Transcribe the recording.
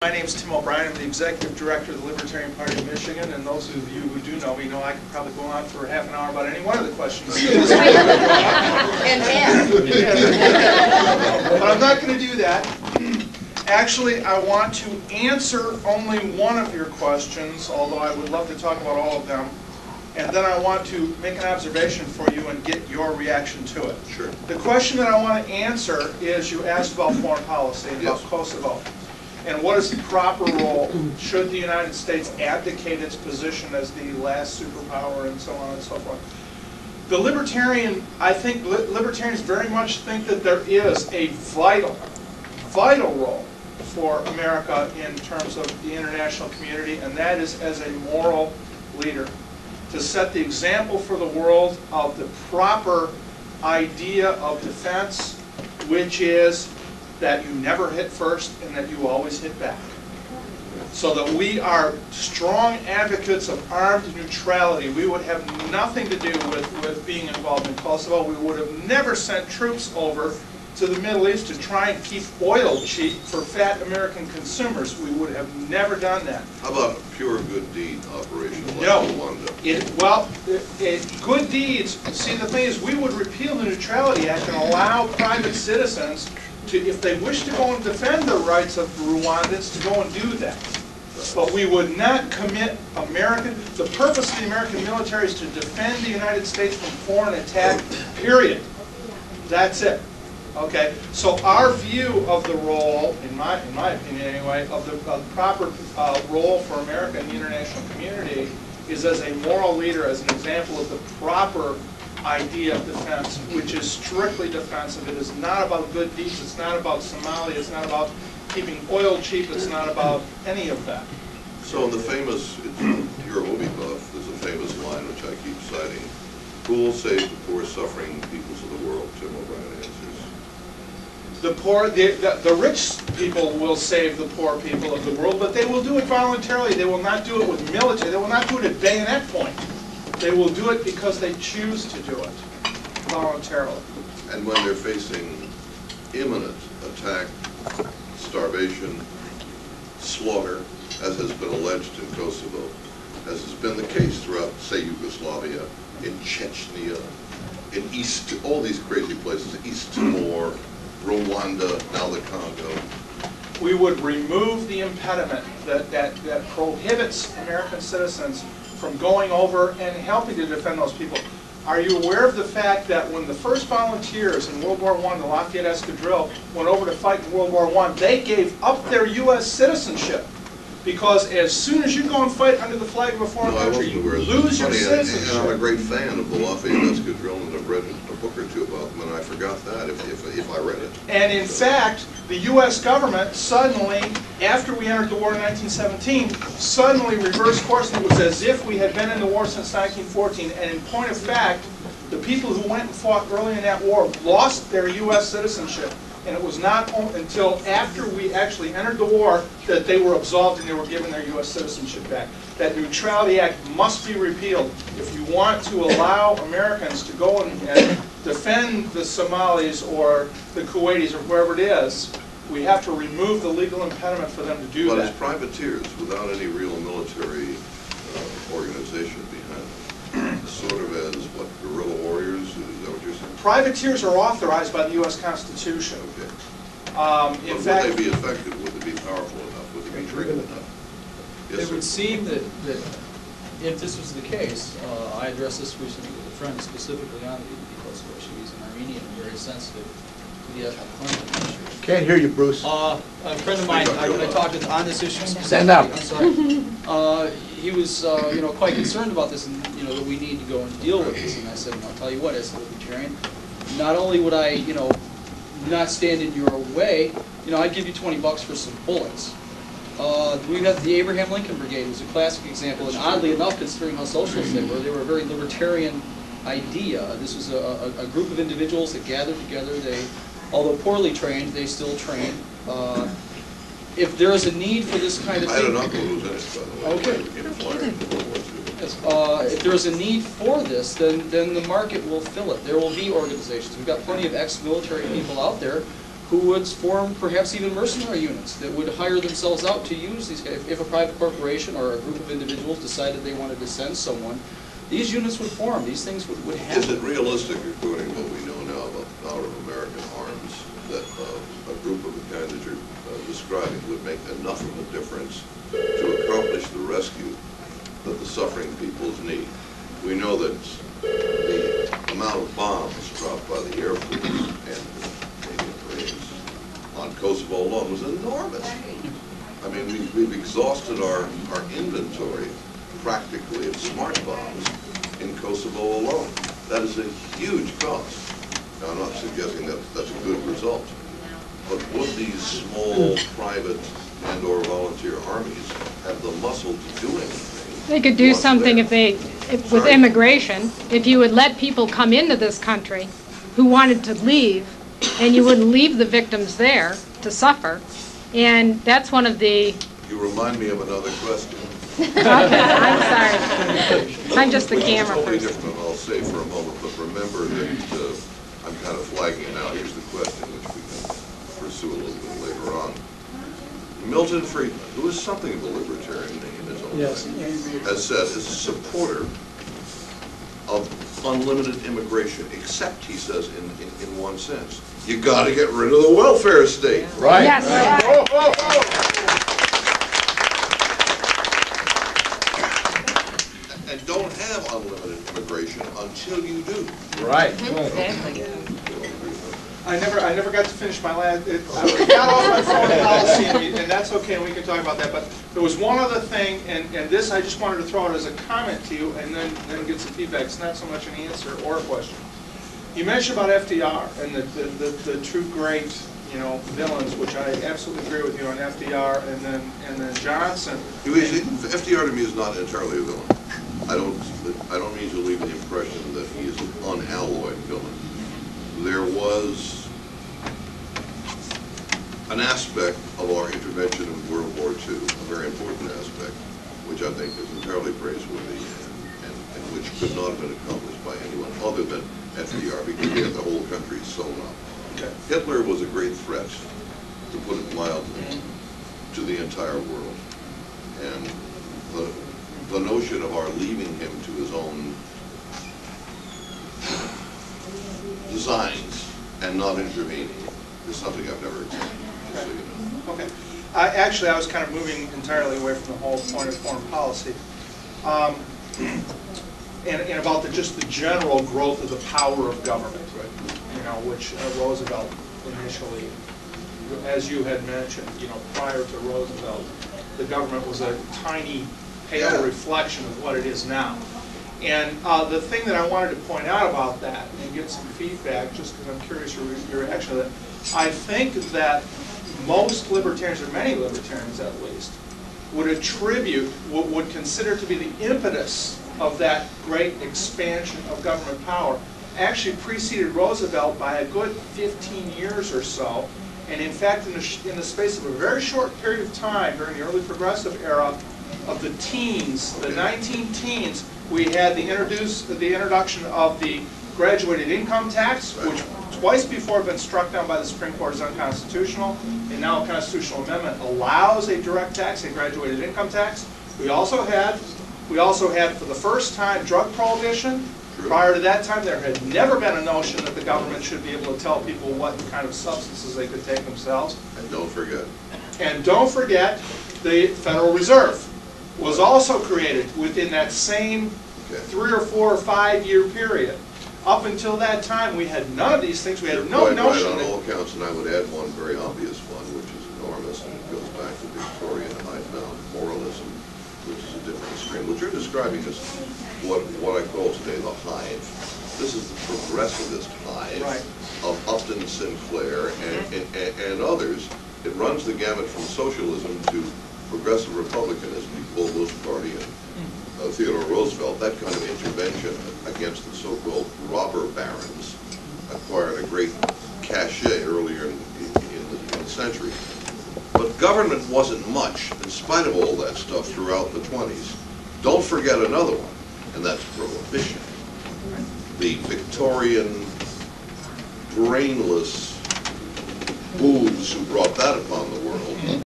My name is Tim O'Brien. I'm the Executive Director of the Libertarian Party of Michigan, and those of you who do know me know I could probably go on for half an hour about any one of the questions. But I'm not going to do that. Actually, I want to answer only one of your questions, although I would love to talk about all of them. And then I want to make an observation for you and get your reaction to it. Sure. The question that I want to answer is, you asked about foreign policy and about Kosovo. And what is the proper role? Should the United States abdicate its position as the last superpower and so on and so forth? The libertarian, I think libertarians very much think that there is a vital role for America in terms of the international community, and that is as a moral leader, to set the example for the world of the proper idea of defense, which is that you never hit first and that you always hit back. So that we are strong advocates of armed neutrality. We would have nothing to do with being involved in Kosovo. We would have never sent troops over to the Middle East to try and keep oil cheap for fat American consumers. We would have never done that. How about a pure good deed operation like Rwanda? Good deeds, see, the thing is, we would repeal the Neutrality Act and allow private citizens to, if they wish to go and defend the rights of Rwandans, to go and do that. But we would not commit the purpose of the American military is to defend the United States from foreign attack, period. That's it. Okay, so our view of the role, in my opinion anyway, of the proper role for America in the international community is as a moral leader, as an example of the proper idea of defense, which is strictly defensive. It is not about good deeds. It's not about Somalia. It's not about keeping oil cheap. It's not about any of that. So in the famous, you're a movie buff, there's a famous line which I keep citing: who will save the poor suffering peoples of the world? Tim O'Brien answers. The poor, the rich people will save the poor people of the world, but they will do it voluntarily. They will not do it with military. They will not do it at bayonet point. They will do it because they choose to do it voluntarily. And when they're facing imminent attack, starvation, slaughter, as has been alleged in Kosovo, as has been the case throughout, say, Yugoslavia, in Chechnya, in East, all these crazy places, East Timor, Rwanda, now the Congo. We would remove the impediment that prohibits American citizens from going over and helping to defend those people. Are you aware of the fact that when the first volunteers in World War I, the Lafayette Escadrille, went over to fight in World War I, they gave up their U.S. citizenship? Because as soon as you go and fight under the flag of a foreign country, you lose your citizenship. And I'm a great fan of the Lafayette Escadrille, and I've read a book or two about them, and I forgot that if I read it. And in fact, the U.S. government suddenly, after we entered the war in 1917, suddenly reversed course, and it was as if we had been in the war since 1914. And in point of fact, the people who went and fought early in that war lost their U.S. citizenship. And it was not until after we actually entered the war that they were absolved and they were given their U.S. citizenship back. That Neutrality Act must be repealed. If you want to allow Americans to go and defend the Somalis or the Kuwaitis or whoever it is, we have to remove the legal impediment for them to do that. But as privateers, without any real military organization behind them, sort of as, what, guerrilla warriors? Is that what you're saying? Privateers are authorized by the U.S. Constitution. Okay. In fact, would they be effective? Would they be powerful enough? Would they be trained enough? Yes, it would seem that if this was the case, I addressed this recently with a friend specifically on the Kosovo issue. He's an Armenian and very sensitive to the ethnic cleansing issue. Can't hear you, Bruce. A friend of mine, when I talked on this issue specifically, stand up. I'm sorry. He was, quite concerned about this, and that we need to go and deal with this. And I said, I'll tell you what, as a libertarian, not only would I, not stand in your way, I'd give you $20 for some bullets. We have the Abraham Lincoln Brigade. It was a classic example, and oddly enough, considering how socialist they were a very libertarian idea. This was a group of individuals that gathered together. They, although poorly trained, they still trained. If there is a need for this kind of thing... I had an uncle who was in it, by the way. Okay. Yes, if there is a need for this, then the market will fill it. There will be organizations. We've got plenty of ex-military people out there who would form perhaps even mercenary units that would hire themselves out to use these guys. If a private corporation or a group of individuals decided they wanted to send someone, these units would form, these things would happen. Is it realistic, according to what we know now about the power of American arms, that a group of the kind that you're describing would make enough of a difference to accomplish the rescue that the suffering peoples need? We know that the amount of bombs dropped by the Air Force and Canadian Marines on Kosovo alone was enormous. I mean, we've exhausted our inventory practically of smart bombs in Kosovo alone. That is a huge cost. Now, I'm not suggesting that that's a good result, but would these small private and/or volunteer armies have the muscle to do anything? They could do once something there? with immigration, if you would let people come into this country who wanted to leave, and you wouldn't leave the victims there to suffer. And that's one of the... You remind me of another question. I'm sorry. I'm just the camera Totally person. different, I'll say for a moment, but remember that I'm kind of flagging it now. Here's the question, which we can pursue a little bit later on. Milton Friedman, who is something of a libertarian in his own way, has said is a supporter of unlimited immigration, except, he says, in one sense. You got to get rid of the welfare state. Right. Yes. And don't have unlimited immigration until you do. Right. I never got to finish my last, I got off my foreign policy, and that's okay, and we can talk about that, but there was one other thing, and this I just wanted to throw out as a comment to you, and then get some feedback. It's not so much an answer or a question. You mentioned about FDR and the two great, villains, which I absolutely agree with you on FDR, and then Johnson. FDR to me is not entirely a villain. I don't mean to leave the impression that he is an unalloyed villain. There was an aspect of our intervention in World War II, a very important aspect, which I think is entirely praiseworthy and which could not have been accomplished by anyone other than FDR, because he had the whole country sewn up. Okay. Hitler was a great threat, to put it mildly, to the entire world. And the notion of our leaving him to his own designs and not intervening is something I've never accepted, just so you know. Okay. Actually, I was kind of moving entirely away from the whole point of foreign policy. And about just the general growth of the power of government, which Roosevelt initially, as you had mentioned, prior to Roosevelt, the government was a tiny, pale reflection of what it is now. And the thing that I wanted to point out about that and get some feedback, just because I'm curious your reaction to that, I think that most libertarians, or many libertarians at least, would attribute, would consider to be the impetus of that great expansion of government power actually preceded Roosevelt by a good 15 years or so. And in fact, in the space of a very short period of time during the early progressive era of the teens, the 19-teens, we had the introduction of the graduated income tax, which twice before had been struck down by the Supreme Court as unconstitutional, and now a constitutional amendment allows a direct tax, a graduated income tax. We also had, for the first time, drug prohibition. Prior to that time, there had never been a notion that the government should be able to tell people what kind of substances they could take themselves. And don't forget, the Federal Reserve was also created within that same 3 or 4 or 5 year period. Up until that time, we had none of these things. We had no notion. Right on all counts, and I would add one very obvious one, which is enormous, and it goes back to Victorian high-found moralism, which is a different extreme. What you're describing is what I call today the hive. This is the progressivist hive of Upton Sinclair and others. It runs the gamut from socialism to progressive republicanism, the Bush Party and Theodore Roosevelt. That kind of intervention against the so-called robber barons acquired a great cachet earlier in the century. But government wasn't much, in spite of all that stuff, throughout the 20s. Don't forget another one, and that's prohibition. The Victorian, brainless booths who brought that upon the world.